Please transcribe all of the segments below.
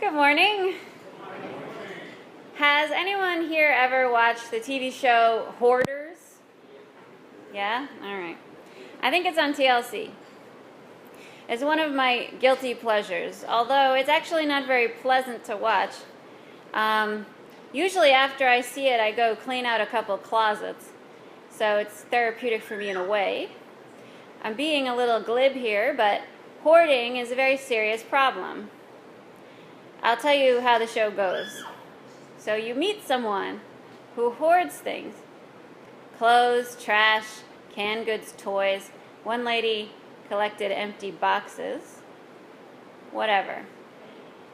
Good morning. Has anyone here ever watched the TV show Hoarders? Yeah? All right. I think it's on TLC. It's one of my guilty pleasures, although it's actually not very pleasant to watch. Usually after I see it, I go clean out a couple closets, so it's therapeutic for me in a way. I'm being a little glib here, but hoarding is a very serious problem. I'll tell you how the show goes. So you meet someone who hoards things. Clothes, trash, canned goods, toys. One lady collected empty boxes. Whatever.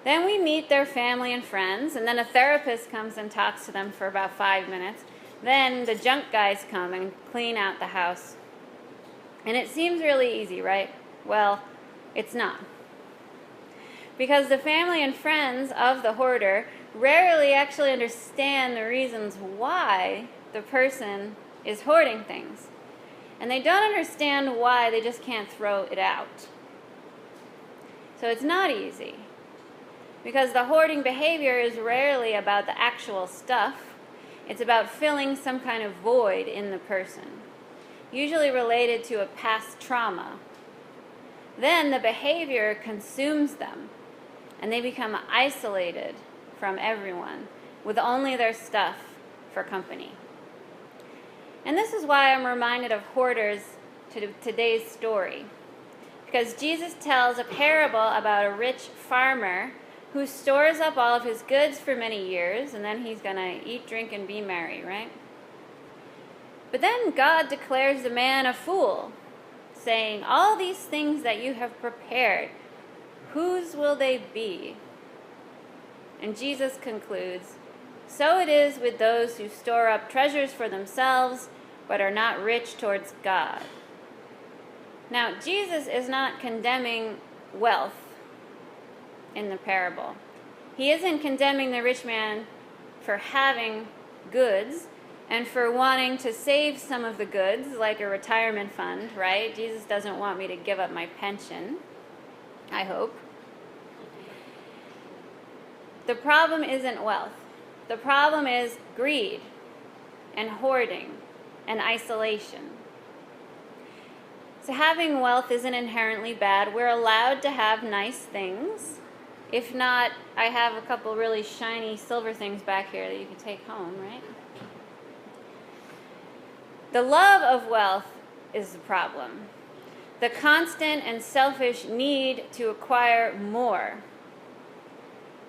Then we meet their family and friends, and then a therapist comes and talks to them for about 5 minutes. Then the junk guys come and clean out the house. And it seems really easy, right? Well, it's not. Because the family and friends of the hoarder rarely actually understand the reasons why the person is hoarding things. And they don't understand why they just can't throw it out. So it's not easy. Because the hoarding behavior is rarely about the actual stuff. It's about filling some kind of void in the person, usually related to a past trauma. Then the behavior consumes them, and they become isolated from everyone, with only their stuff for company. And this is why I'm reminded of hoarders to today's story. Because Jesus tells a parable about a rich farmer who stores up all of his goods for many years, and then he's going to eat, drink, and be merry, right? But then God declares the man a fool, saying, "All these things that you have prepared, whose will they be?" And Jesus concludes, "So it is with those who store up treasures for themselves, but are not rich towards God." Now, Jesus is not condemning wealth in the parable. He isn't condemning the rich man for having goods and for wanting to save some of the goods, like a retirement fund, right? Jesus doesn't want me to give up my pension, I hope. The problem isn't wealth. The problem is greed and hoarding and isolation. So having wealth isn't inherently bad. We're allowed to have nice things. If not, I have a couple really shiny silver things back here that you can take home, right? The love of wealth is the problem. The constant and selfish need to acquire more.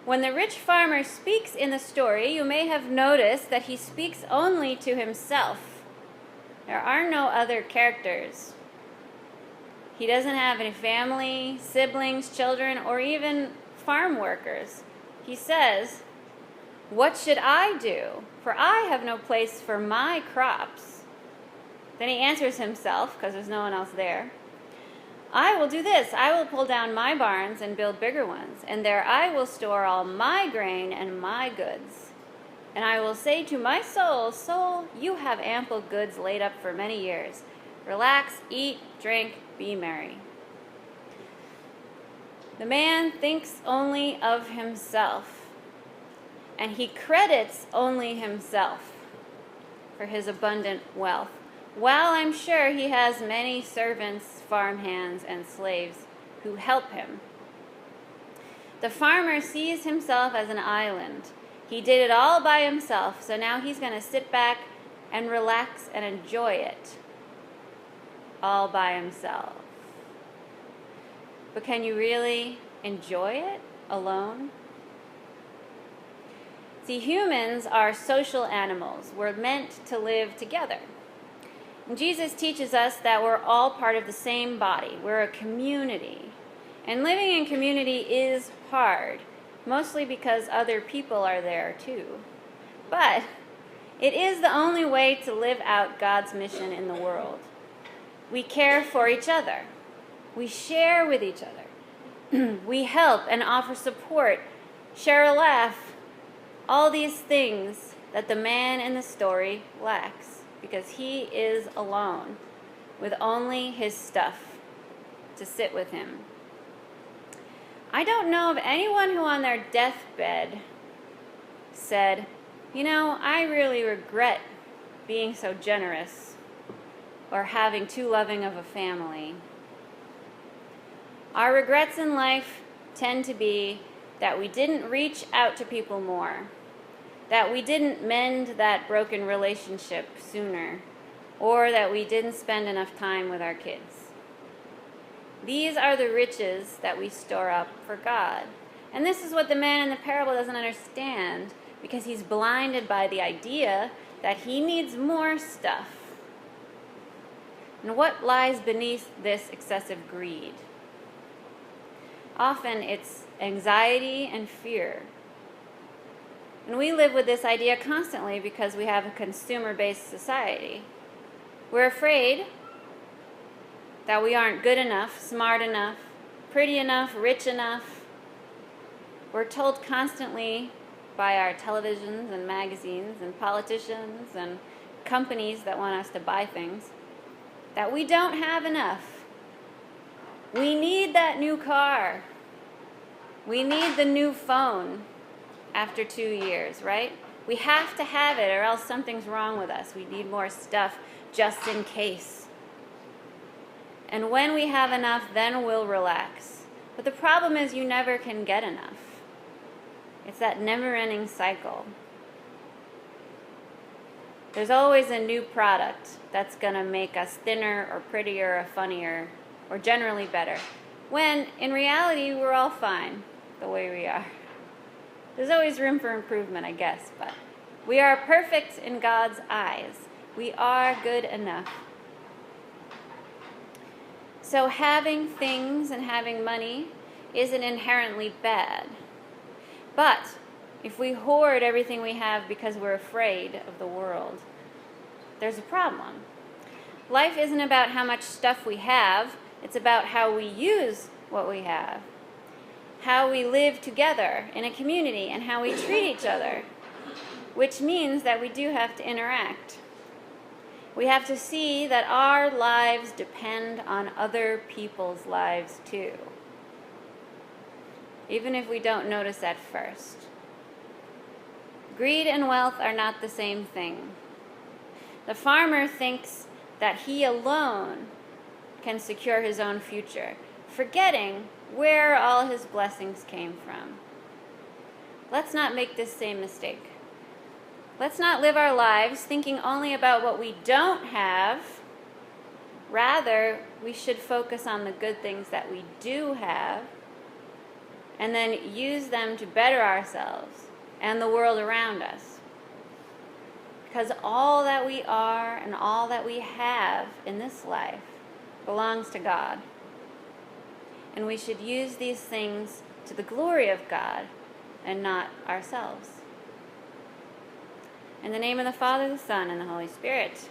When the rich farmer speaks in the story, you may have noticed that he speaks only to himself. There are no other characters. He doesn't have any family, siblings, children, or even farm workers. He says, "What should I do? For I have no place for my crops." Then he answers himself, because there's no one else there. "I will do this. I will pull down my barns and build bigger ones, and there I will store all my grain and my goods. And I will say to my soul, 'Soul, you have ample goods laid up for many years. Relax, eat, drink, be merry.'" The man thinks only of himself, and he credits only himself for his abundant wealth. While I'm sure he has many servants, farmhands, and slaves who help him. The farmer sees himself as an island. He did it all by himself, so now he's going to sit back and relax and enjoy it all by himself. But can you really enjoy it alone? See, humans are social animals. We're meant to live together. And Jesus teaches us that we're all part of the same body. We're a community. And living in community is hard, mostly because other people are there too. But it is the only way to live out God's mission in the world. We care for each other. We share with each other. We help and offer support, share a laugh, all these things that the man in the story lacks, because he is alone with only his stuff to sit with him. I don't know of anyone who on their deathbed said, I really regret being so generous or having too loving of a family. Our regrets in life tend to be that we didn't reach out to people more, that we didn't mend that broken relationship sooner, or that we didn't spend enough time with our kids. These are the riches that we store up for God. And this is what the man in the parable doesn't understand, because he's blinded by the idea that he needs more stuff. And what lies beneath this excessive greed? Often it's anxiety and fear. And we live with this idea constantly because we have a consumer-based society. We're afraid that we aren't good enough, smart enough, pretty enough, rich enough. We're told constantly by our televisions and magazines and politicians and companies that want us to buy things that we don't have enough. We need that new car. We need the new phone after 2 years, right? We have to have it or else something's wrong with us. We need more stuff just in case. And when we have enough, then we'll relax. But the problem is you never can get enough. It's that never-ending cycle. There's always a new product that's going to make us thinner or prettier or funnier or generally better, when in reality we're all fine the way we are. There's always room for improvement, I guess, but we are perfect in God's eyes. We are good enough. So having things and having money isn't inherently bad. But if we hoard everything we have because we're afraid of the world, there's a problem. Life isn't about how much stuff we have. It's about how we use what we have, how we live together in a community, and how we treat each other, which means that we do have to interact. We have to see that our lives depend on other people's lives too, even if we don't notice at first. Greed and wealth are not the same thing. The farmer thinks that he alone can secure his own future, forgetting where all his blessings came from. Let's not make this same mistake. Let's not live our lives thinking only about what we don't have. Rather, we should focus on the good things that we do have and then use them to better ourselves and the world around us. Because all that we are and all that we have in this life belongs to God. And we should use these things to the glory of God and not ourselves. In the name of the Father, the Son, and the Holy Spirit.